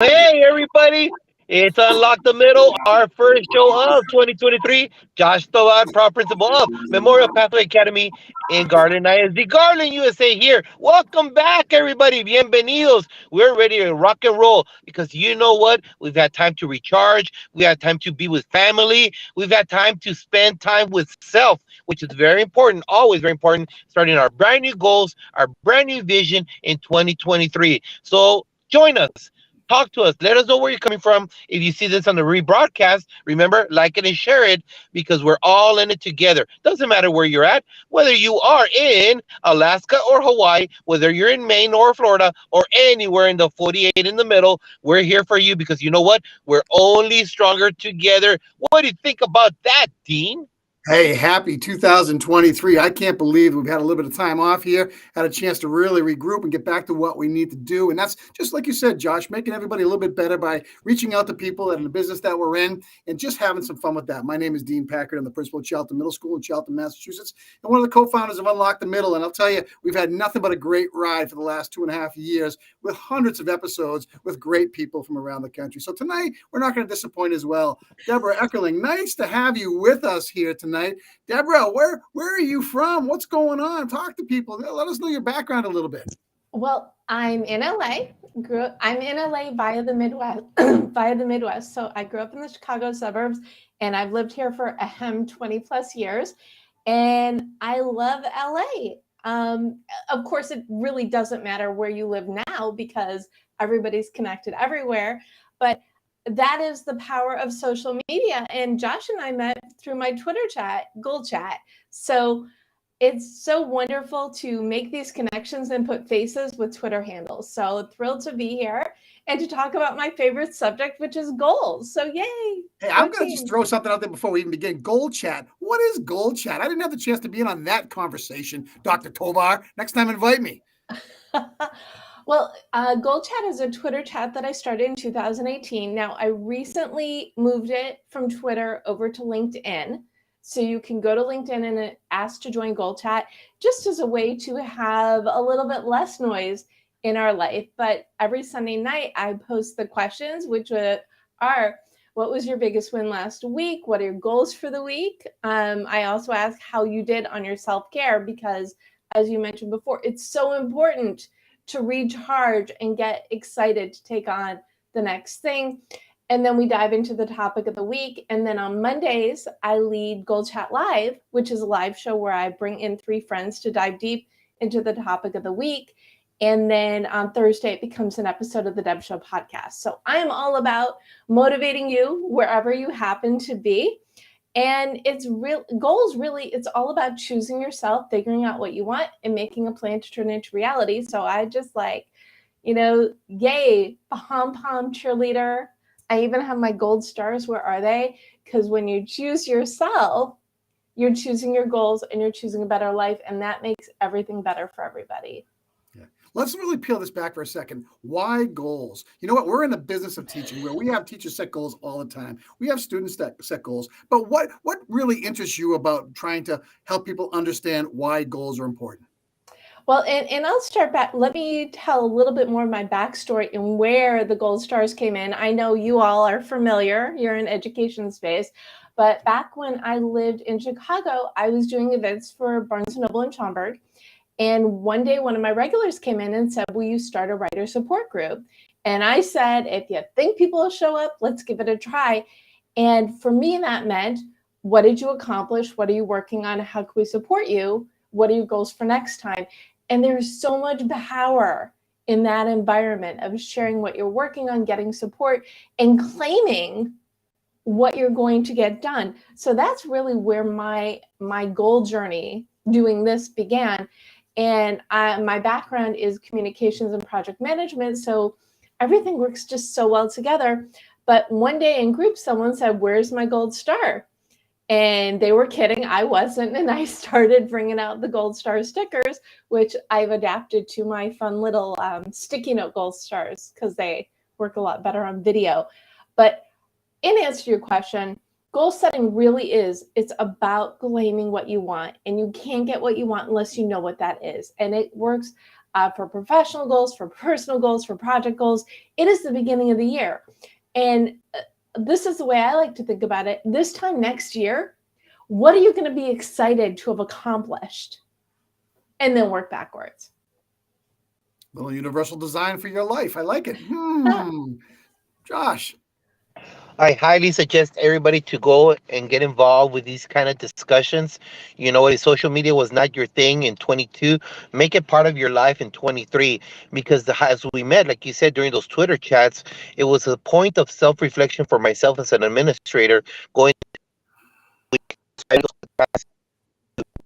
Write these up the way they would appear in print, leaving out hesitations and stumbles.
Hey, everybody. It's Unlock the Middle, our first show of 2023. Josh Tovar, proud principal of Memorial Pathway Academy in Garland ISD. Garland, USA here. Welcome back, everybody. Bienvenidos. We're ready to rock and roll because you know what? We've had time to recharge. We had time to be with family. We've had time to spend time with self, which is very important, always very important, starting our brand new goals, our brand new vision in 2023. So join us. Talk to us. Let us know where you're coming from. If you see this on the rebroadcast, remember, like it and share it because we're all in it together. Doesn't matter where you're at, whether you are in Alaska or Hawaii, whether you're in Maine or Florida or anywhere in the 48 in the middle, we're here for you because you know what? We're only stronger together. What do you think about that, Dean? Hey, happy 2023. I can't believe we've had a little bit of time off here, had a chance to really regroup and get back to what we need to do. And that's just like you said, Josh, making everybody a little bit better by reaching out to people that in the business that we're in and just having some fun with that. My name is Dean Packard. I'm the principal at Charlton Middle School in Charlton, Massachusetts, and one of the co-founders of Unlock the Middle. And I'll tell you, we've had nothing but a great ride for the last 2.5 years with hundreds of episodes with great people from around the country. So tonight, we're not going to disappoint as well. Debra Eckerling, nice to have you with us here tonight. Debra, where are you from? What's going on? Talk to people. Let us know your background a little bit. Well, I'm in LA. I'm in LA via the Midwest. Via the Midwest. So I grew up in the Chicago suburbs, and I've lived here for 20 plus years, and I love LA. Of course, it really doesn't matter where you live now because everybody's connected everywhere. But that is the power of social media. And Josh and I met through my Twitter chat, Gold Chat. So it's so wonderful to make these connections and put faces with Twitter handles. So thrilled to be here and to talk about my favorite subject, which is goals. So yay. Hey, I'm going to just throw something out there before we even begin. Gold Chat. What is Gold Chat? I didn't have the chance to be in on that conversation, Dr. Tovar. Next time, invite me. Well, Gold Chat is a Twitter chat that I started in 2018. Now, I recently moved it from Twitter over to LinkedIn. So you can go to LinkedIn and ask to join Gold Chat just as a way to have a little bit less noise in our life. But every Sunday night, I post the questions, which are, what was your biggest win last week? What are your goals for the week? I also ask how you did on your self-care because, as you mentioned before, it's so important to recharge and get excited to take on the next thing. And then we dive into the topic of the week. And then on Mondays, I lead Gold Chat Live, which is a live show where I bring in 3 friends to dive deep into the topic of the week. And then on Thursday, it becomes an episode of the Deb Show podcast. So I am all about motivating you wherever you happen to be. And it's all about choosing yourself, figuring out what you want, and making a plan to turn into reality. So I just yay, pom-pom cheerleader. I even have my gold stars. Where are they? Because when you choose yourself, you're choosing your goals and you're choosing a better life. And that makes everything better for everybody. Yeah. Let's really peel this back for a second. Why goals? You know what? We're in the business of teaching where we have teachers set goals all the time. We have students that set goals. But what really interests you about trying to help people understand why goals are important? Well, and I'll start back. Let me tell a little bit more of my backstory and where the Gold Stars came in. I know you all are familiar. You're in education space. But back when I lived in Chicago, I was doing events for Barnes & Noble in Schaumburg. And one day, one of my regulars came in and said, will you start a writer support group? And I said, if you think people will show up, let's give it a try. And for me, that meant, what did you accomplish? What are you working on? How can we support you? What are your goals for next time? And there's so much power in that environment of sharing what you're working on, getting support, and claiming what you're going to get done. So that's really where my goal journey doing this began. And my background is communications and project management. So everything works just so well together. But one day in group, someone said, where's my gold star? And they were kidding. I wasn't. And I started bringing out the gold star stickers, which I've adapted to my fun little sticky note gold stars because they work a lot better on video. But in answer to your question, goal setting really it's about claiming what you want. And you can't get what you want unless you know what that is. And it works for professional goals, for personal goals, for project goals. It is the beginning of the year. And this is the way I like to think about it. This time next year, what are you going to be excited to have accomplished? And then work backwards. Little universal design for your life. I like it. Josh. I highly suggest everybody to go and get involved with these kind of discussions. You know, if social media was not your thing in 22, make it part of your life in 23. Because as we met, like you said, during those Twitter chats, it was a point of self-reflection for myself as an administrator, going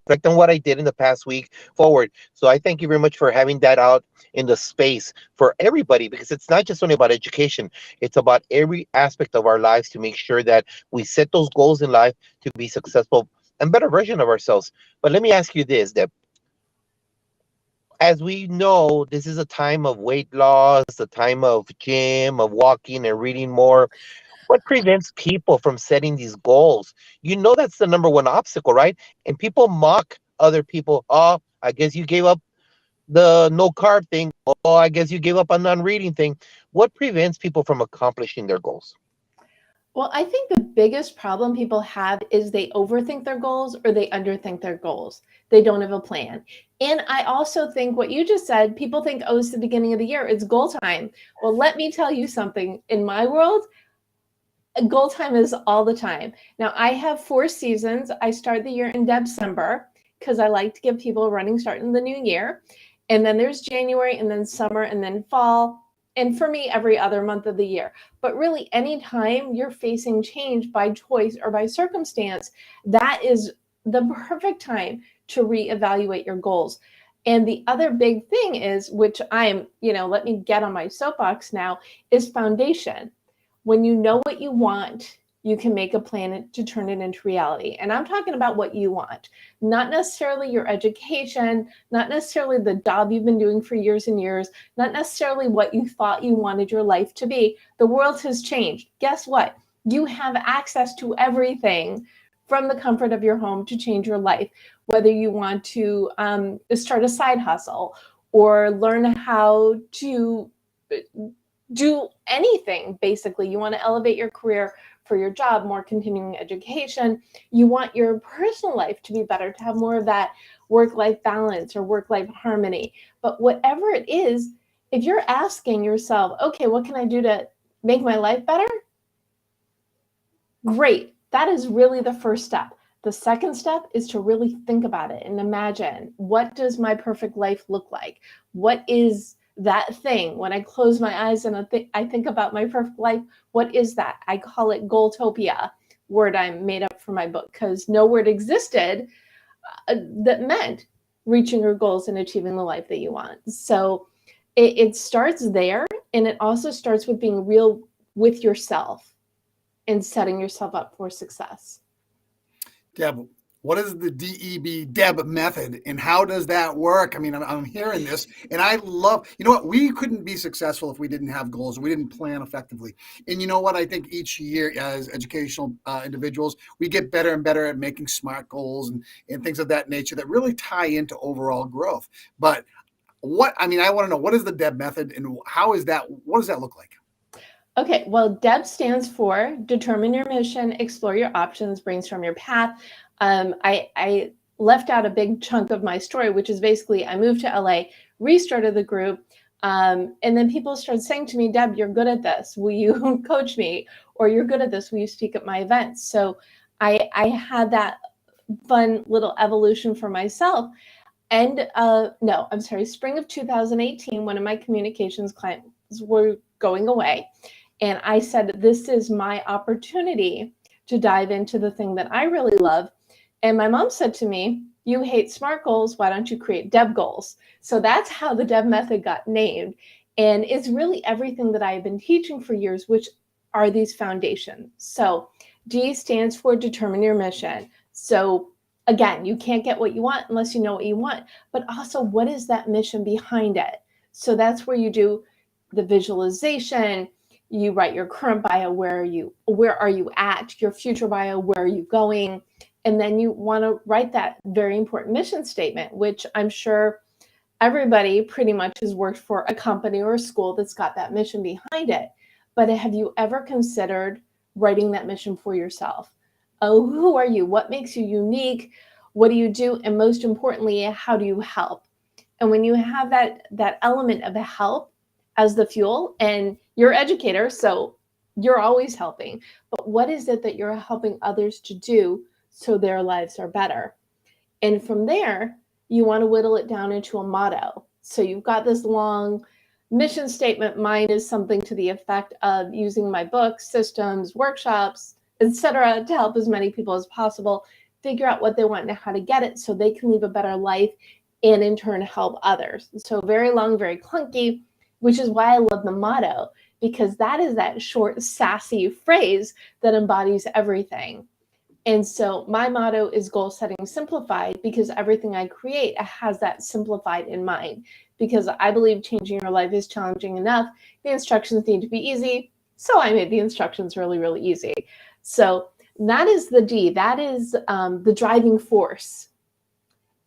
reflect on what I did in the past week forward. So I thank you very much for having that out in the space for everybody, because it's not just only about education. It's about every aspect of our lives to make sure that we set those goals in life to be successful and better version of ourselves. But let me ask you this, Deb. As we know, this is a time of weight loss, a time of gym, of walking and reading more. What prevents people from setting these goals? You know that's the number one obstacle, right? And people mock other people. Oh, I guess you gave up the no carb thing. Oh, I guess you gave up on non-reading thing. What prevents people from accomplishing their goals? Well, I think the biggest problem people have is they overthink their goals or they underthink their goals. They don't have a plan. And I also think what you just said, people think, oh, it's the beginning of the year, it's goal time. Well, let me tell you something. In my world, goal time is all the time. Now, I have 4 seasons. I start the year in December because I like to give people a running start in the new year. And then there's January, and then summer, and then fall. And for me, every other month of the year. But really, anytime you're facing change by choice or by circumstance, that is the perfect time to reevaluate your goals. And the other big thing is, which I'm, let me get on my soapbox now, is foundation. When you know what you want, you can make a plan to turn it into reality. And I'm talking about what you want, not necessarily your education, not necessarily the job you've been doing for years and years, not necessarily what you thought you wanted your life to be. The world has changed. Guess what? You have access to everything from the comfort of your home to change your life, whether you want to start a side hustle or learn how to do anything. Basically, you want to elevate your career for your job, more continuing education. You want your personal life to be better, to have more of that work-life balance or work-life harmony. But whatever it is, if you're asking yourself, okay, what can I do to make my life better? Great. That is really the first step. The second step is to really think about it and imagine, what does my perfect life look like? What is that thing? When I close my eyes and I think about my perfect life, what is that? I call it Goaltopia, word I made up for my book, because no word existed that meant reaching your goals and achieving the life that you want. So it starts there, and it also starts with being real with yourself and setting yourself up for success. Deb, what is the Deb method, and how does that work? I mean, I'm hearing this, and I love, we couldn't be successful if we didn't have goals, we didn't plan effectively. And you know what? I think each year as educational individuals, we get better and better at making smart goals and things of that nature that really tie into overall growth. But I want to know, what is the Deb method, and what does that look like? Okay, well, DEB stands for Determine Your Mission, Explore Your Options, Brainstorm Your Path. I left out a big chunk of my story, which is basically I moved to LA, restarted the group, and then people started saying to me, Deb, you're good at this. Will you coach me? Or you're good at this. Will you speak at my events? So I had that fun little evolution for myself. And spring of 2018, one of my communications clients were going away. And I said, this is my opportunity to dive into the thing that I really love. And my mom said to me, you hate SMART goals. Why don't you create DEB goals? So that's how the DEB method got named. And it's really everything that I've been teaching for years, which are these foundations. So D stands for Determine Your Mission. So again, you can't get what you want unless you know what you want, but also what is that mission behind it? So that's where you do the visualization. You write your current bio, where are you at, your future bio, where are you going? And then you want to write that very important mission statement, which I'm sure everybody pretty much has worked for a company or a school that's got that mission behind it. But have you ever considered writing that mission for yourself? Oh, who are you? What makes you unique? What do you do? And most importantly, how do you help? And when you have that element of help as the fuel, and you're educator, so you're always helping, but what is it that you're helping others to do so their lives are better? And from there, you want to whittle it down into a motto. So you've got this long mission statement. Mine is something to the effect of using my books, systems, workshops, etc., to help as many people as possible figure out what they want and how to get it so they can live a better life and in turn help others. So very long, very clunky, which is why I love the motto, because that is that short, sassy phrase that embodies everything. And so my motto is goal setting simplified, because everything I create has that simplified in mind, because I believe changing your life is challenging enough. The instructions need to be easy. So I made the instructions really, really easy. So that is the D. That is the driving force.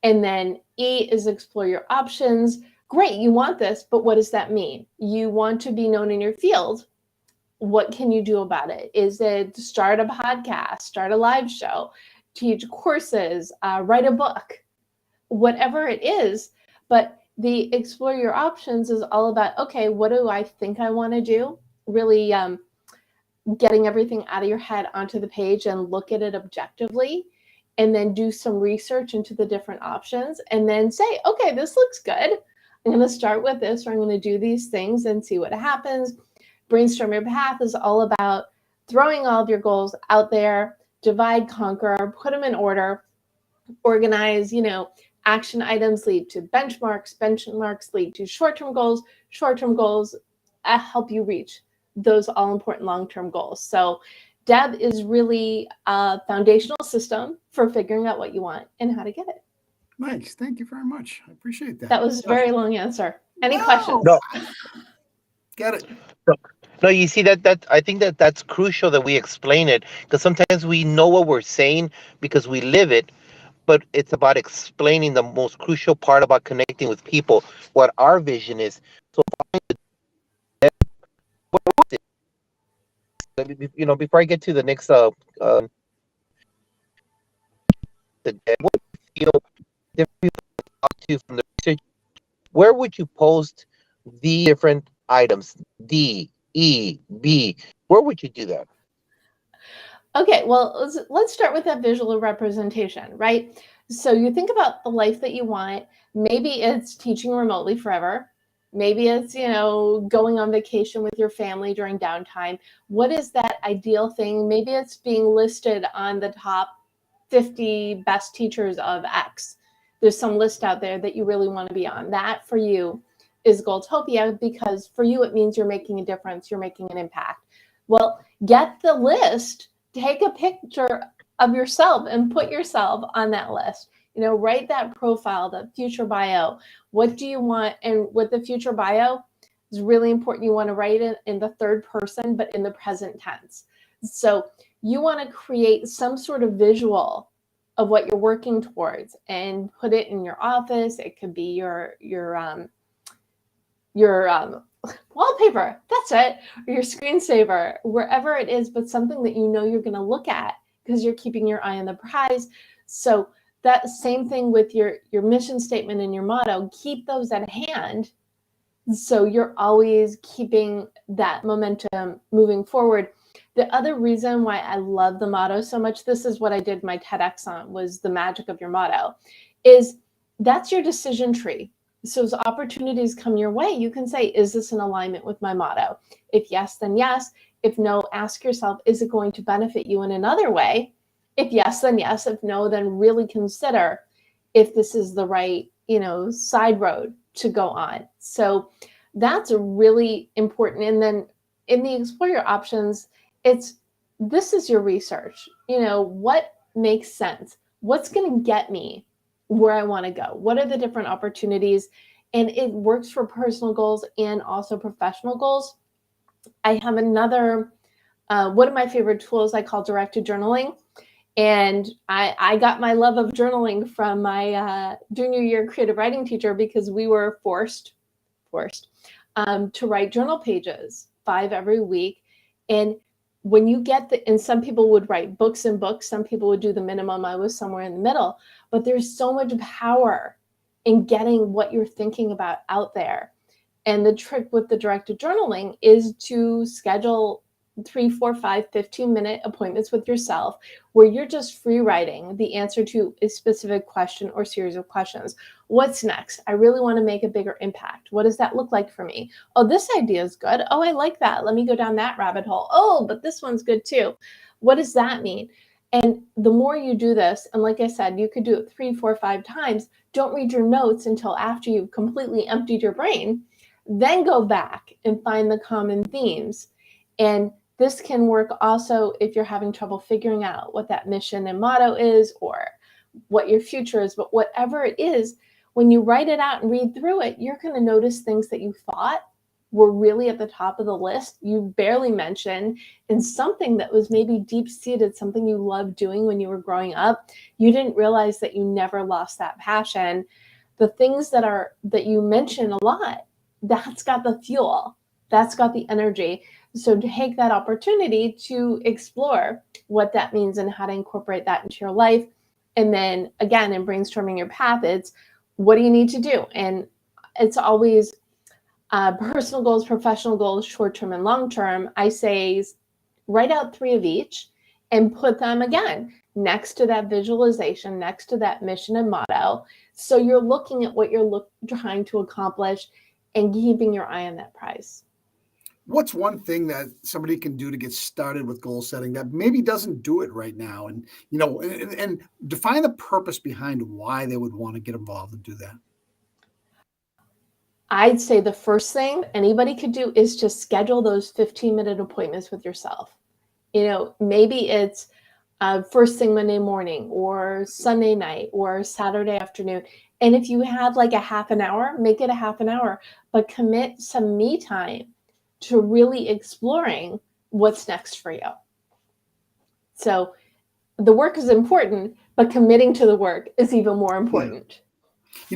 And then E is explore your options. Great, you want this, but what does that mean? You want to be known in your field. What can you do about it? Is it start a podcast, start a live show, teach courses, write a book, whatever it is. But the explore your options is all about, okay, what do I think I want to do? Really getting everything out of your head onto the page and look at it objectively, and then do some research into the different options, and then say, okay, this looks good. I'm going to start with this, or I'm going to do these things and see what happens. Brainstorm your path is all about throwing all of your goals out there, divide, conquer, put them in order, organize, action items lead to benchmarks lead to short-term goals help you reach those all-important long-term goals. So Deb is really a foundational system for figuring out what you want and how to get it. Nice. Thank you very much. I appreciate that. That was a very long answer. Any questions? No. Get it. No, you see that I think that's crucial that we explain it, because sometimes we know what we're saying because we live it, but it's about explaining the most crucial part about connecting with people, what our vision is. So, before I get to the next, what do you feel different people talk to from the research? Where would you post the different items? D, E, B. Where would you do that? Okay, well, let's start with that visual representation, right? So you think about the life that you want. Maybe it's teaching remotely forever. Maybe it's, going on vacation with your family during downtime. What is that ideal thing? Maybe it's being listed on the top 50 best teachers of X. There's some list out there that you really want to be on. That for you is Goaltopia, because for you, it means you're making a difference. You're making an impact. Well, get the list. Take a picture of yourself and put yourself on that list. Write that profile, the future bio. What do you want? And with the future bio, it's really important. You want to write it in the third person, but in the present tense. So you want to create some sort of visual of what you're working towards and put it in your office. It could be your wallpaper, that's it, or your screensaver, wherever it is, but something that you're going to look at because you're keeping your eye on the prize. So that same thing with your mission statement and your motto, keep those at hand so you're always keeping that momentum moving forward. The other reason why I love the motto so much, this is what I did my TEDx on, was the magic of your motto, is that's your decision tree. So as opportunities come your way, you can say, is this in alignment with my motto? If yes, then yes. If no, ask yourself, is it going to benefit you in another way? If yes, then yes. If no, then really consider if this is the right, side road to go on. So that's really important. And then in the explore your options, this is your research. What makes sense? What's going to get me where I want to go? What are the different opportunities? And it works for personal goals and also professional goals. I have another, one of my favorite tools I call directed journaling. And I got my love of journaling from my junior year creative writing teacher, because we were forced to write journal pages, 5 every week. And when you get and some people would write books and books, some people would do the minimum. I was somewhere in the middle, but there's so much power in getting what you're thinking about out there. And the trick with the directed journaling is to schedule 3, 4, 5, 15-minute appointments with yourself where you're just free writing the answer to a specific question or series of questions. What's next? I really want to make a bigger impact. What does that look like for me? Oh, this idea is good. Oh, I like that. Let me go down that rabbit hole. Oh, but this one's good too. What does that mean? And the more you do this, and like I said, you could do it 3, 4, 5 times. Don't read your notes until after you've completely emptied your brain. Then go back and find the common themes. And this can work also if you're having trouble figuring out what that mission and motto is or what your future is. But whatever it is, when you write it out and read through it, you're going to notice things that you thought were really at the top of the list, you barely mentioned, and something that was maybe deep-seated, something you loved doing when you were growing up, you didn't realize that you never lost that passion. The things that you mention a lot, that's got the fuel, that's got the energy. So take that opportunity to explore what that means and how to incorporate that into your life. And then again, in brainstorming your path, it's what do you need to do? And it's always personal goals, professional goals, short-term and long-term. I say write out 3 of each and put them again next to that visualization, next to that mission and motto. So you're looking at what you're trying to accomplish and keeping your eye on that prize. What's one thing that somebody can do to get started with goal setting that maybe doesn't do it right now? And, and define the purpose behind why they would want to get involved and do that. I'd say the first thing anybody could do is just schedule those 15-minute appointments with yourself. Maybe it's first thing Monday morning or Sunday night or Saturday afternoon. And if you have like a half an hour, make it a half an hour, but commit some me time to really exploring what's next for you. So the work is important, but committing to the work is even more important.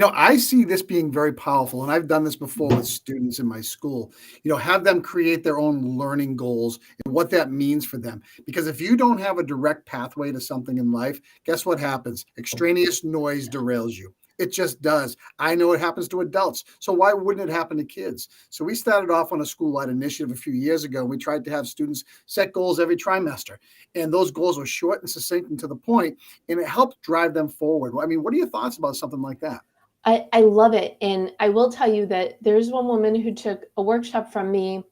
I see this being very powerful, and I've done this before with students in my school. Have them create their own learning goals and what that means for them. Because if you don't have a direct pathway to something in life, guess what happens? Extraneous noise derails you. It just does. I know it happens to adults. So why wouldn't it happen to kids? So we started off on a school-wide initiative a few years ago. We tried to have students set goals every trimester. And those goals were short and succinct and to the point, and it helped drive them forward. I mean, what are your thoughts about something like that? I love it. And I will tell you that there's one woman who took a workshop from me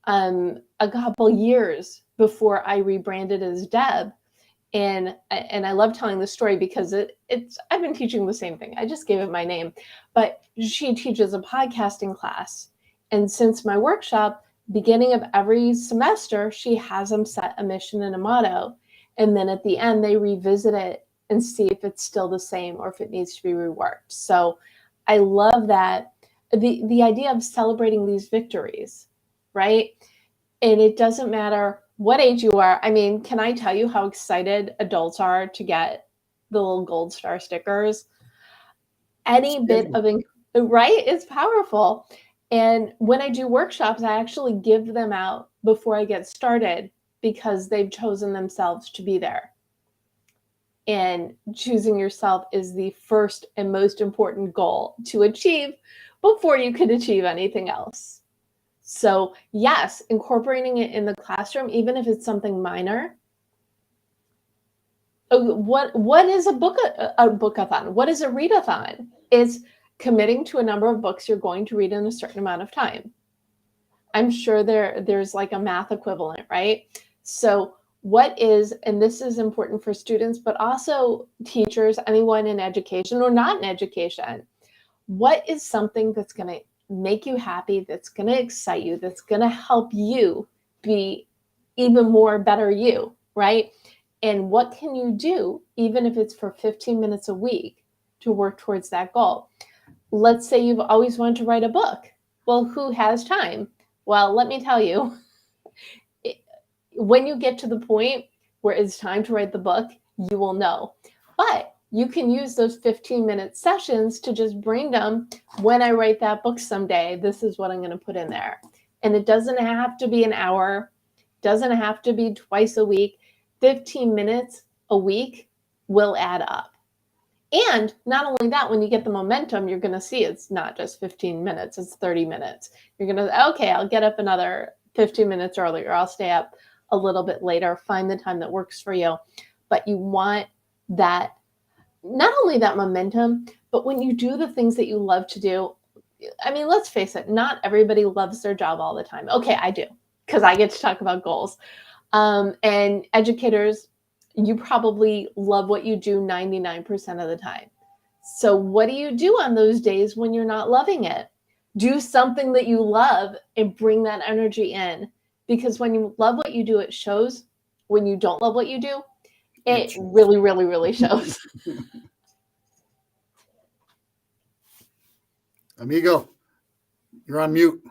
a couple years before I rebranded as Deb. And I love telling the story because I've been teaching the same thing. I just gave it my name, but she teaches a podcasting class. And since my workshop, beginning of every semester, she has them set a mission and a motto. And then at the end, they revisit it and see if it's still the same or if it needs to be reworked. So I love that. The idea of celebrating these victories, right? And it doesn't matter what age you are. I mean, can I tell you how excited adults are to get the little gold star stickers? Any bit of, right? It's powerful. And when I do workshops, I actually give them out before I get started because they've chosen themselves to be there. And choosing yourself is the first and most important goal to achieve before you could achieve anything else. So yes, incorporating it in the classroom, even if it's something minor. What is a bookathon? What is a readathon? It's committing to a number of books you're going to read in a certain amount of time. I'm sure there's like a math equivalent, right? So what is, and this is important for students, but also teachers, anyone in education or not in education, what is something that's going to make you happy, that's going to excite you, that's going to help you be even more better you, right? And what can you do, even if it's for 15 minutes a week, to work towards that goal? Let's say you've always wanted to write a book. Well, who has time? Well, let me tell you, when you get to the point where it's time to write the book, you will know. But you can use those 15-minute sessions to just bring them, when I write that book someday, this is what I'm going to put in there. And it doesn't have to be an hour, doesn't have to be twice a week. 15 minutes a week will add up. And not only that, when you get the momentum, you're going to see it's not just 15 minutes, it's 30 minutes. You're going to, okay, I'll get up another 15 minutes earlier. I'll stay up a little bit later. Find the time that works for you. But you want that, not only that momentum, but when you do the things that you love to do. I mean, let's face it, not everybody loves their job all the time. Okay, I do, because I get to talk about goals. And educators, you probably love what you do 99% of the time. So what do you do on those days when you're not loving it? Do something that you love and bring that energy in. Because when you love what you do, it shows. When you don't love what you do, it really, really, really shows. Amigo, you're on mute.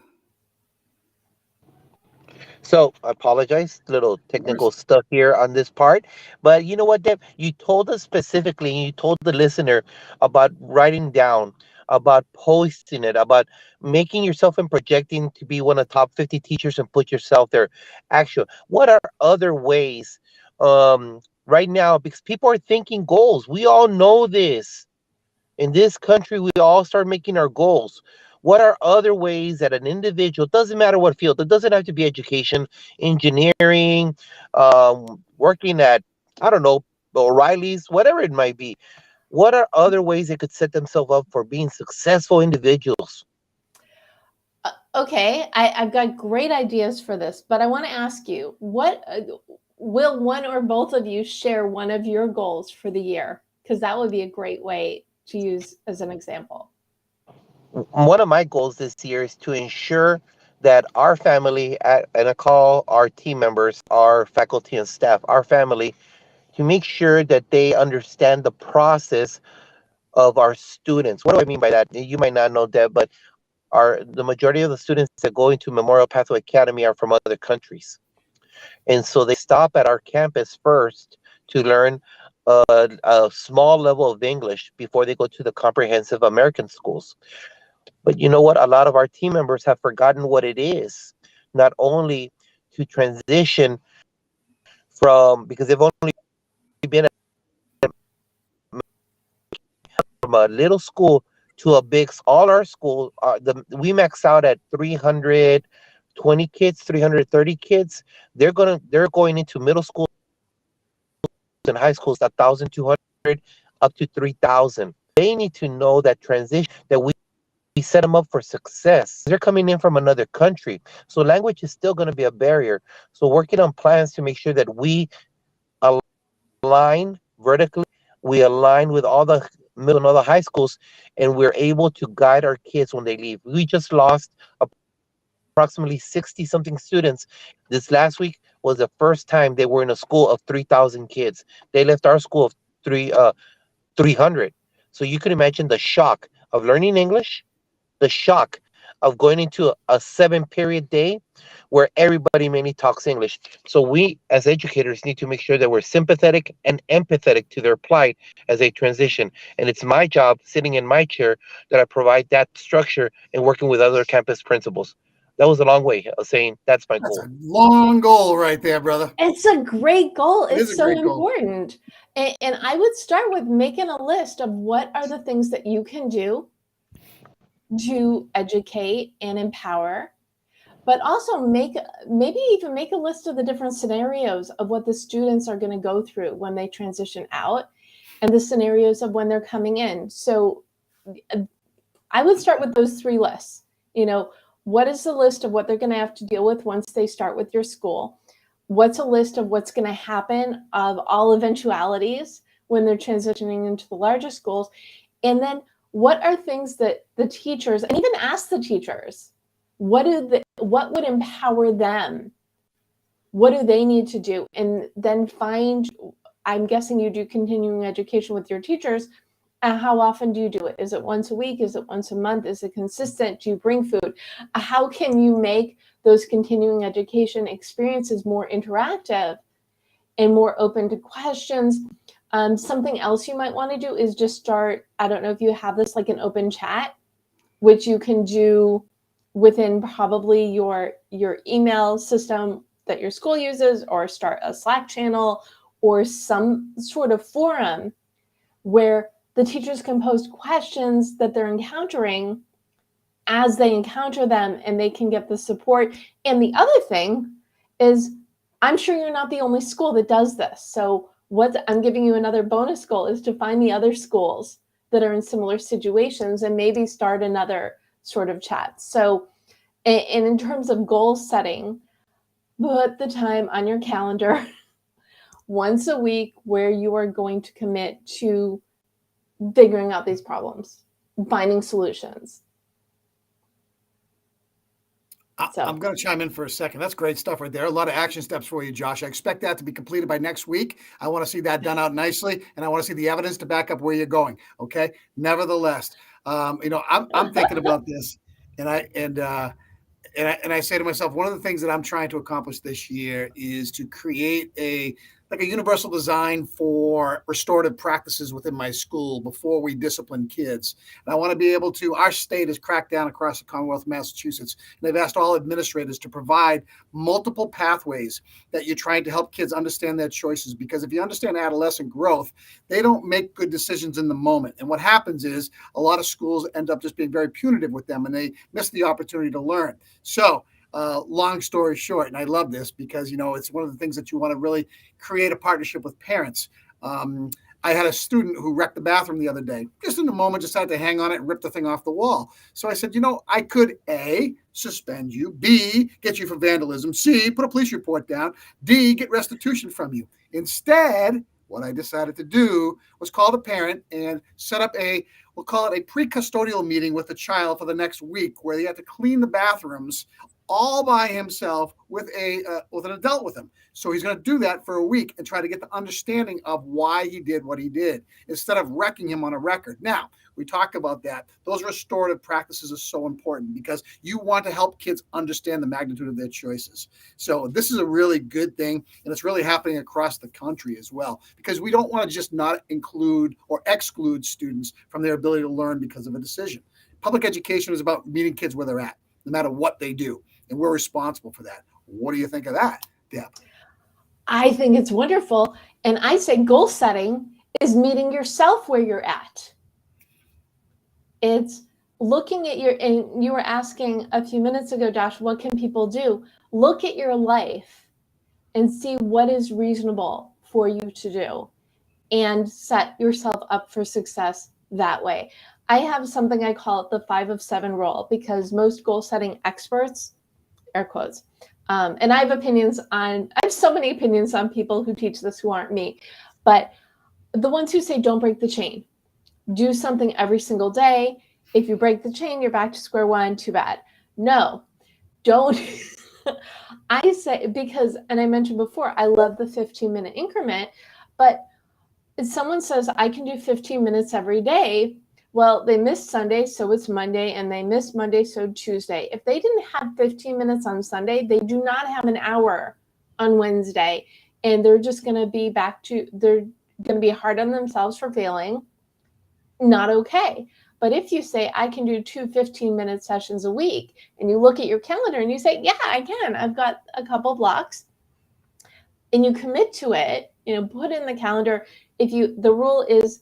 So I apologize, little technical stuff here on this part. But you know what, Deb? You told us specifically, you told the listener about writing down, about posting it, about making yourself and projecting to be one of the top 50 teachers and put yourself there. Actually, what are other ways right now? Because people are thinking goals. We all know this. In this country, we all start making our goals. What are other ways that an individual, doesn't matter what field, it doesn't have to be education, engineering, working at, I don't know, O'Reilly's, whatever it might be. What are other ways they could set themselves up for being successful individuals? Okay, I've got great ideas for this, but I want to ask you, what will one or both of you share one of your goals for the year? Because that would be a great way to use as an example. One of my goals this year is to ensure that our family, and I call our team members, our faculty and staff, our family, to make sure that they understand the process of our students. What do I mean by that? You might not know, Deb, but the majority of the students that go into Memorial Pathway Academy are from other countries. And so they stop at our campus first to learn a small level of English before they go to the comprehensive American schools. But you know what? A lot of our team members have forgotten what it is, not only to transition from, because they've only been from a little school to a big. All our schools, we max out at 320 kids, 330 kids. They're going into middle school and high schools 1,200 up to 3,000. They need to know that transition, that we set them up for success. They're coming in from another country, so language is still going to be a barrier. So working on plans to make sure that we align vertically, we align with all the middle and all the high schools, and we're able to guide our kids when they leave. We just lost approximately 60 something students. This last week was the first time they were in a school of 3,000 kids. They left our school of 300. So you can imagine the shock of learning English, the shock of going into a 7-period day where everybody mainly talks English. So we, as educators, need to make sure that we're sympathetic and empathetic to their plight as they transition. And it's my job, sitting in my chair, that I provide that structure and working with other campus principals. That was a long way of saying that's my That's goal. a long goal right there, brother. It's a great goal. It's so goal. important. And I would start with making a list of what are the things that you can do to educate and empower, but also maybe even make a list of the different scenarios of what the students are going to go through when they transition out, and the scenarios of when they're coming in. So I would start with those 3 lists. What is the list of what they're going to have to deal with once they start with your school? What's a list of what's going to happen of all eventualities when they're transitioning into the larger schools? And then what are things that the teachers, and even ask the teachers, what would empower them? What do they need to do? And then I'm guessing you do continuing education with your teachers. How often do you do it? Is it once a week? Is it once a month? Is it consistent? Do you bring food? How can you make those continuing education experiences more interactive and more open to questions? Something else you might want to do is just start, I don't know if you have this like an open chat, which you can do within probably your email system that your school uses, or start a Slack channel or some sort of forum where the teachers can post questions that they're encountering as they encounter them, and they can get the support. And the other thing is, I'm sure you're not the only school that does this. So what I'm giving you another bonus goal is to find the other schools that are in similar situations and maybe start another sort of chat. So, and in terms of goal setting, put the time on your calendar once a week where you are going to commit to figuring out these problems, finding solutions. I'm going to chime in for a second. That's great stuff right there. A lot of action steps for you, Josh. I expect that to be completed by next week. I want to see that done out nicely, and I want to see the evidence to back up where you're going. Okay. Nevertheless, I'm thinking about this, and I say to myself, one of the things that I'm trying to accomplish this year is to create a universal design for restorative practices within my school before we discipline kids. And I want to be able to, our state has cracked down across the Commonwealth of Massachusetts, and they've asked all administrators to provide multiple pathways that you're trying to help kids understand their choices. Because if you understand adolescent growth, they don't make good decisions in the moment. And what happens is a lot of schools end up just being very punitive with them, and they miss the opportunity to learn. So long story short, and I love this because, it's one of the things that you want to really create a partnership with parents. I had a student who wrecked the bathroom the other day. Just in a moment, decided to hang on it and rip the thing off the wall. So I said, I could A, suspend you, B, get you for vandalism, C, put a police report down, D, get restitution from you. Instead, what I decided to do was call the parent and set up we'll call it a pre-custodial meeting with the child for the next week, where they have to clean the bathrooms all by himself with an adult with him. So he's going to do that for a week and try to get the understanding of why he did what he did, instead of wrecking him on a record. Now, we talk about that. Those restorative practices are so important because you want to help kids understand the magnitude of their choices. So this is a really good thing, and it's really happening across the country as well, because we don't want to just not include or exclude students from their ability to learn because of a decision. Public education is about meeting kids where they're at, no matter what they do, and we're responsible for that. What do you think of that, Deb? I think it's wonderful. And I say goal setting is meeting yourself where you're at. It's looking at and you were asking a few minutes ago, Josh, what can people do? Look at your life and see what is reasonable for you to do, and set yourself up for success that way. I have something I call it the 5 of 7 rule, because most goal setting experts, air quotes, and I have so many opinions on people who teach this who aren't me, but the ones who say don't break the chain, do something every single day. If you break the chain, you're back to square one, too bad. No, don't. I say, because, and I mentioned before, I love the 15-minute increment, but if someone says I can do 15 minutes every day, well, they missed Sunday, so it's Monday, and they missed Monday, so Tuesday. If they didn't have 15 minutes on Sunday, they do not have an hour on Wednesday, and they're just going to be they're going to be hard on themselves for failing. Not okay. But if you say, I can do 2 15-minute sessions a week, and you look at your calendar and you say, yeah, I can. I've got a couple blocks, and you commit to it, put in the calendar. The rule is,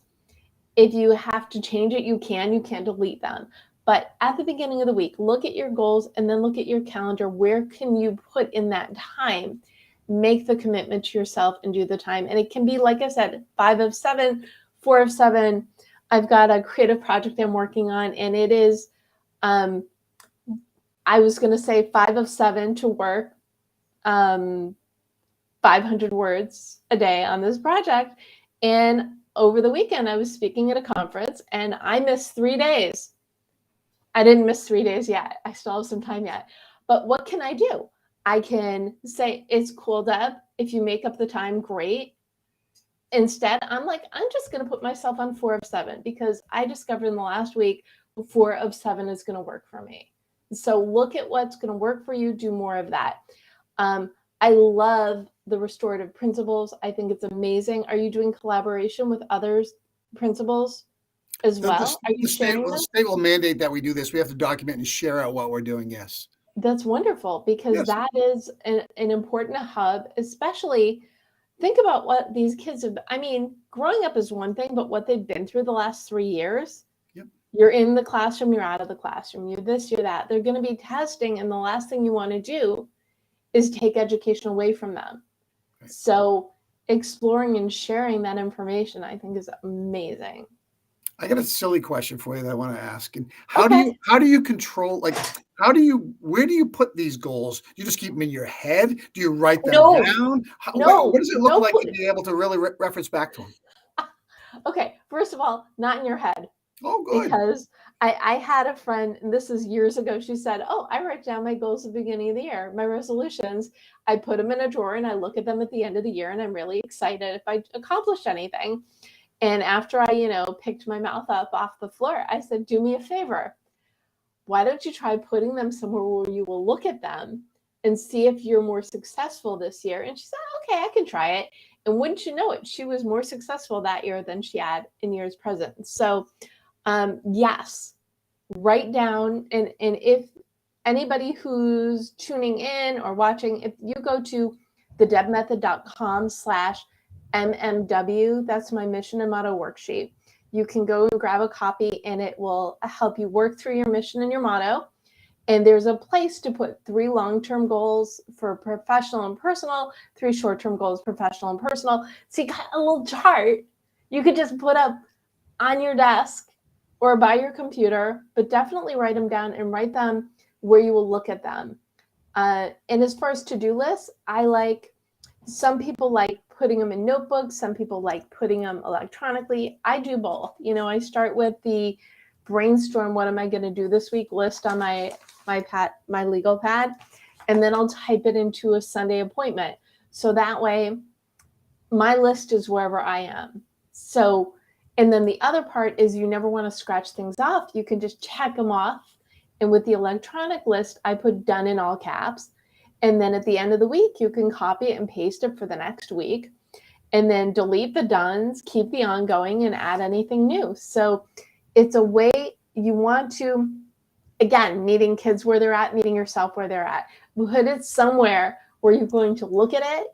if you have to change it, you can delete them. But at the beginning of the week, look at your goals and then look at your calendar. Where can you put in that time? Make the commitment to yourself and do the time. And it can be, like I said, 5 of 7, 4 of 7. I've got a creative project I'm working on, and it is, I was going to say 5 of 7 to work 500 words a day on this project. And over the weekend, I was speaking at a conference, and I missed 3 days. I didn't miss 3 days yet. I still have some time yet. But what can I do? I can say, it's cool, Deb. If you make up the time, great. Instead, I'm just going to put myself on 4 of 7, because I discovered in the last week 4 of 7 is going to work for me. So look at what's going to work for you. Do more of that. I love the restorative principles. I think it's amazing. Are you doing collaboration with others principals as well? Are you sharing The this? state will mandate that we do this. We have to document and share out what we're doing. Yes. That's wonderful, because Yes. that is an important hub, especially think about what these kids have. I mean, growing up is one thing, but what they've been through the last 3 years. Yep. You're in the classroom, you're out of the classroom, you're this, you're that. They're going to be testing, and the last thing you want to do is take education away from them. Right. So exploring and sharing that information, I think, is amazing. I got a silly question for you that I want to ask. And Okay. how do you control, like, where do you put these goals? Do you just keep them in your head? Do you write them No, down? no, What does it look no. like to be able to really reference back to them? Okay, first of all, not in your head. Oh, good. Because I had a friend, and this is years ago, she said, oh, I write down my goals at the beginning of the year, my resolutions. I put them in a drawer and I look at them at the end of the year, and I'm really excited if I accomplished anything. And after I, picked my mouth up off the floor, I said, do me a favor. Why don't you try putting them somewhere where you will look at them and see if you're more successful this year? And she said, okay, I can try it. And wouldn't you know it, she was more successful that year than she had in years present. So yes, write down. And if anybody who's tuning in or watching, if you go to thedebmethod.com/MMW, that's my mission and motto worksheet. You can go and grab a copy, and it will help you work through your mission and your motto. And there's a place to put 3 long-term goals for professional and personal, 3 short-term goals, professional and personal. So you got a little chart you could just put up on your desk or by your computer, but definitely write them down and write them where you will look at them. And as far as to-do lists, some people like putting them in notebooks. Some people like putting them electronically. I do both. I start with the brainstorm, what am I going to do this week list on my legal pad, and then I'll type it into a Sunday appointment. So that way my list is wherever I am. So, and then the other part is you never want to scratch things off. You can just check them off. And with the electronic list, I put done in all caps. And then at the end of the week, you can copy it and paste it for the next week. And then delete the dones, keep the ongoing, and add anything new. So it's a way you want to, again, meeting kids where they're at, meeting yourself where they're at. Put it somewhere where you're going to look at it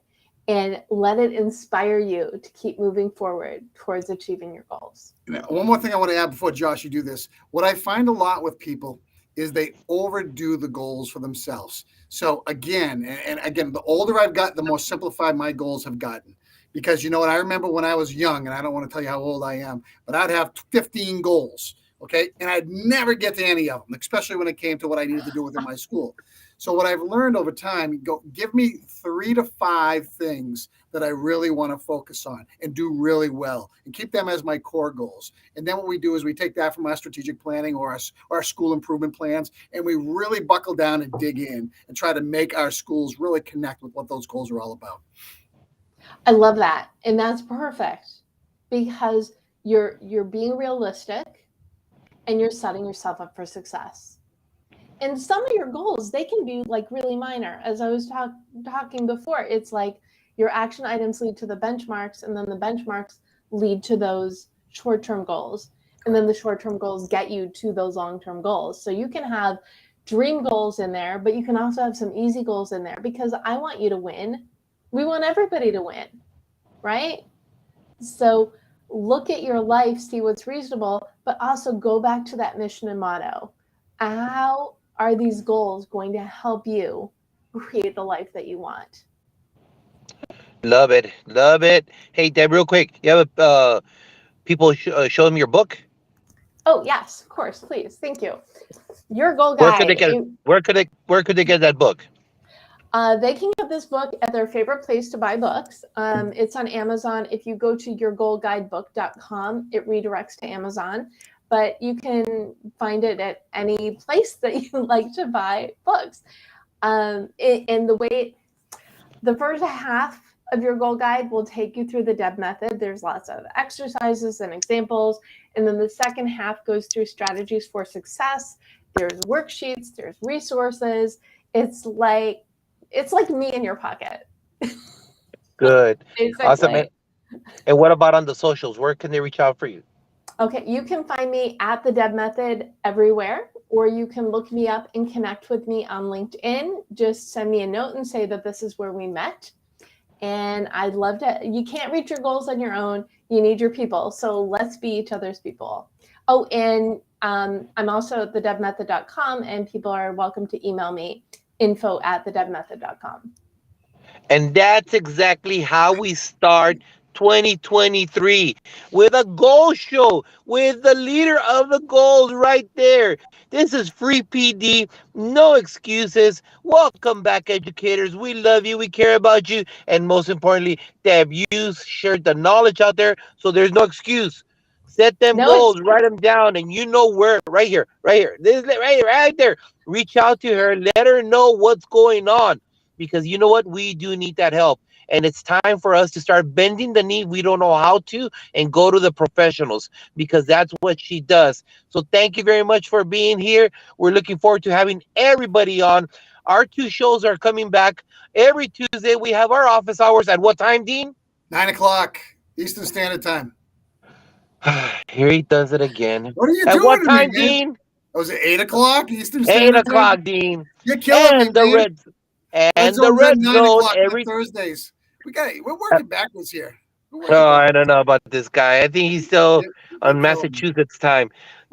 and let it inspire you to keep moving forward towards achieving your goals. One more thing I want to add before, Josh, you do this. What I find a lot with people is they overdo the goals for themselves. So again, the older I've got, the more simplified my goals have gotten. Because you know what, I remember when I was young, and I don't want to tell you how old I am, but I'd have 15 goals, okay? And I'd never get to any of them, especially when it came to what I needed to do within my school. So what I've learned over time, give me 3 to 5 things that I really want to focus on and do really well, and keep them as my core goals. And then what we do is we take that from our strategic planning or our school improvement plans, and we really buckle down and dig in and try to make our schools really connect with what those goals are all about. I love that. And that's perfect, because you're being realistic and you're setting yourself up for success. And some of your goals, they can be like really minor. As I was talking before, it's like your action items lead to the benchmarks, and then the benchmarks lead to those short-term goals. And then the short-term goals get you to those long-term goals. So you can have dream goals in there, but you can also have some easy goals in there, because I want you to win. We want everybody to win, right? So look at your life, see what's reasonable, but also go back to that mission and motto. How are these goals going to help you create the life that you want? Love it. Love it. Hey, Deb, real quick. You have people show them your book? Oh, yes, of course. Please. Thank you. Your goal Where could they guide. get where could they get that book? They can get this book at their favorite place to buy books. It's on Amazon. If you go to yourgoalguidebook.com, it redirects to Amazon. But you can find it at any place that you like to buy books. And the first half of your goal guide will take you through the DEB method. There's lots of exercises and examples. And then the second half goes through strategies for success. There's worksheets, there's resources. It's like me in your pocket. Good. Awesome. basically. And what about on the socials? Where can they reach out for you? Okay, you can find me at the Deb Method everywhere, or you can look me up and connect with me on LinkedIn. Just send me a note and say that this is where we met. And I'd love to. You can't reach your goals on your own. You need your people. So let's be each other's people. Oh, and I'm also at thedebmethod.com, and people are welcome to email me info@thedebmethod.com. And that's exactly how we start 2023 with a goal show with the leader of the goals right there. This is free PD, no excuses. Welcome back, educators. We love you, we care about you, and most importantly, Deb, you shared the knowledge out there, so there's no excuse. Set them No goals, excuse. write them down, and you know where. Right here, right here. This is right there. Reach out to her, let her know what's going on, because you know what? We do need that help. And it's time for us to start bending the knee. We don't know how to, and go to the professionals, because that's what she does. So thank you very much for being here. We're looking forward to having everybody on. Our two shows are coming back every Tuesday. We have our office hours at what time, Dean? 9 o'clock Eastern Standard Time. Here he does it again. What are you At doing what to me, time, man? Dean? Was it 8 o'clock Eastern 8 Standard Time? o'clock, Dean. You're killing me, And the man. red Red and the Zone's at red nine zone o'clock on every. Thursdays. We're working backwards here. We're working Oh, I backwards. don't know about this guy. I think he's still You're on killing me. Massachusetts time.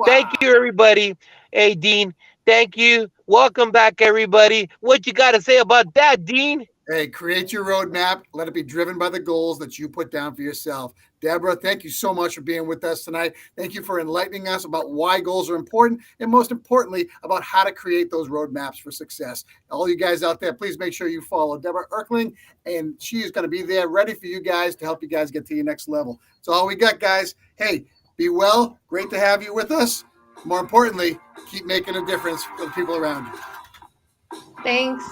Thank Wow. you, everybody. Hey, Dean, thank you. Welcome back, everybody. What you got to say about that, Dean? Hey, create your roadmap. Let it be driven by the goals that you put down for yourself. Deborah, thank you so much for being with us tonight. Thank you for enlightening us about why goals are important, and most importantly, about how to create those roadmaps for success. All you guys out there, please make sure you follow Debra Eckerling, and she is going to be there ready for you guys to help you guys get to your next level. That's all we got, guys. Hey, be well. Great to have you with us. More importantly, keep making a difference for the people around you. Thanks.